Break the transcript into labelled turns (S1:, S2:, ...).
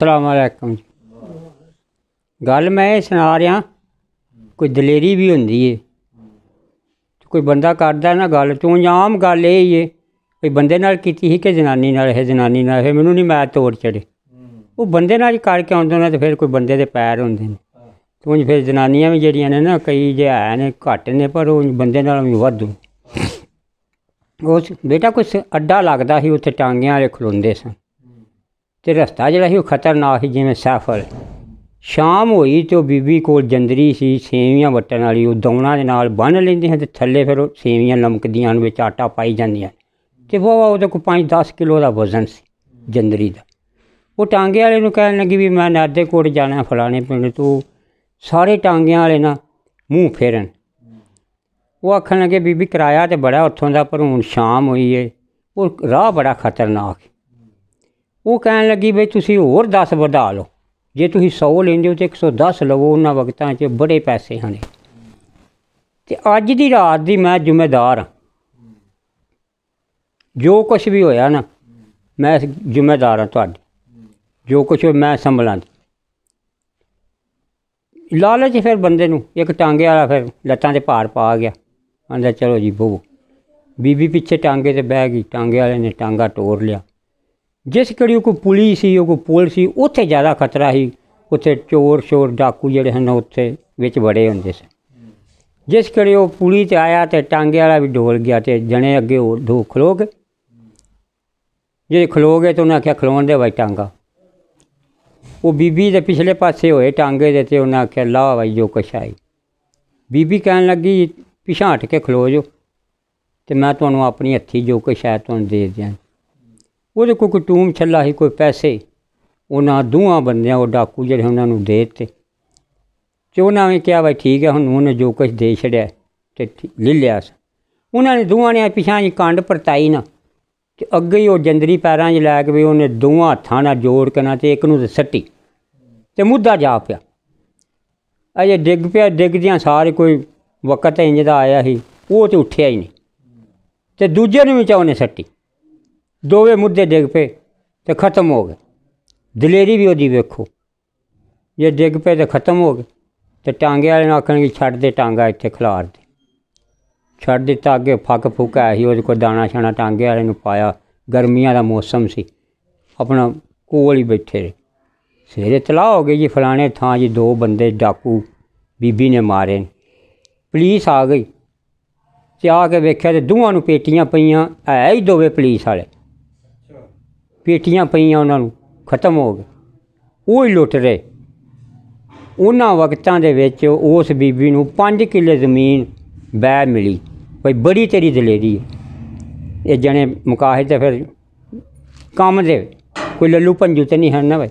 S1: अस्सलामुअलैकुम जी। गल मैं ये सुना रहा, कोई दलेरी भी होंदी है। कोई बंदा करदा ना गल तो आम गल ये ही है कोई बंदे नाल कीती ही कि जनानी नाल है, जनानी नाल है, मैनू नहीं मैं तोड़ चढ़े। वो बंदे नाल करके आउंदे ने तो फिर कोई बंदे दे पैर होंदे ने। तो फिर जनानियां भी जेह्ड़ियां ने ना कई जे है ने घट्ट ने पर वो बंदे नाल भी वाधू। उस बेटा कुछ अड्डा लगदा ही, उत्थे टांगे वाले खलोंदे सन ते रस्ता जिहड़ा ही खतरनाक ही, जिवें सैफल। शाम होई तो बीबी कोल जंदरी सी सेवियां वट्टन वाली, वो दौना दे नाल बन्न लैंदे ते थल्ले फिर सेवियां लमकदियां न, बिच आटा पाई जांदियां ते वाह ओहदे कोल 5-10 किलो दा वजन सी जंदरी दा। वो टांगे वाले नूं कहण लगी भी मैं नादे कोट जाना फलाने पिंड, तो सारे टांगे वाले ना मूँह फेरन। वो आखन लगे बीबी किराया तो बड़ा उत्थों दा, पर हुण शाम होई है, वो राह बड़ा खतरनाक। वो कहण लगी बई तुसीं होर 10 वधा लो, जे तुसीं 100 लेंदे हो तो 110 लवो। उन्हां वक्तां च बड़े पैसे हने ते अज दी रात दी मैं जिम्मेदार हाँ। जो कुछ भी होया ना मैं जिम्मेदार हाँ तुहाडी, जो कुछ मैं संभलां। लालच फिर बंदे नूं, एक टांगे वाला फिर लत्तां ते भार पा गया, आंदा चलो जी बवो। बीबी पिछे टांगे ते बह गई, टांगे वाले ने टांगा टोर लिया। जिस घड़ी कोई पुली सी, कोई पुल सी, उत्थे ज़्यादा खतरा ही। उत्थे चोर शोर डाकू जिहड़े हन उत्थे विच बड़े होंदे सन। जिस घड़ी वो पुली ते आया तो टांगे वाला भी डोल गया, तो जने अगे होर 2 खलो गए। जे खलो गए तो उन्हें आख्या खलोन दे भाई टांगा। वो बीबी दे पिछले पासे होए टांगे दे, ते उन्हें आख्या ला भाई जो कुछ आई। बीबी कहन लगी पिछां हट के खलो जो, तो मैं तुहानूं अपनी हत्थी जो कुछ है तुहानूं दे दियां। वो कोई टूम छल्ला ही, कोई पैसे उन्होंने 2 बंदियां वो डाकू जिहड़े उन्होंने दे दित्ते। ते उन्होंने भी कहा भाई ठीक है, हुण उन्हें जो कुछ दे छड़िया ते ले लिया। उन्होंने 2 ने पिछां जी कंड परताई ना, ते अगे ही वो जंदरी पैरां च लै के भी उन्हें 2 हत्थां नाल जोड़ के ना ते एक नूं ते सट्टी ते मुद्दा जा पिया। अजे डिग पिया, डिगदियां सारे कोई वक्त इंज दा आया ही, वो तो उठिया ही नहीं, ते दूजे नूं भी उन्हें सट्टी। दोवें मुद्दे डिग पे तो खत्म हो गए। दलेरी भी वही वेखो, जे डिग पे तो खत्म हो गए। तो टांगे वाले आखन कि छड्ड दे टांगा इत्थे खलार दे, छड्ड दिता। अगे फक फुक है ही, वो कोई दाना शाना टांगे वाले पाया। गर्मियां दा मौसम सी, अपना कोल ही बैठे रहे। सवेरे तलाह हो गई जी फलाने थां जी 2 बंदे डाकू बीबी ने मारे। पुलिस आ गई ते आके वेख्या तो 2 नूं पेटियां पईयां, है ही दोवें पुलिस वाले। पेटियां पईयां उन्होंने खत्म हो गए, वो ही लुट रहे। उन्हां वक्तां दे विच उस बीबी नूं 5 किले ज़मीन बै मिली। भाई बड़ी तेरी दलेरी है। ये जने मुकाहे ते फिर कम दे कोई लल्लू पंजू तो नहीं है ना भाई।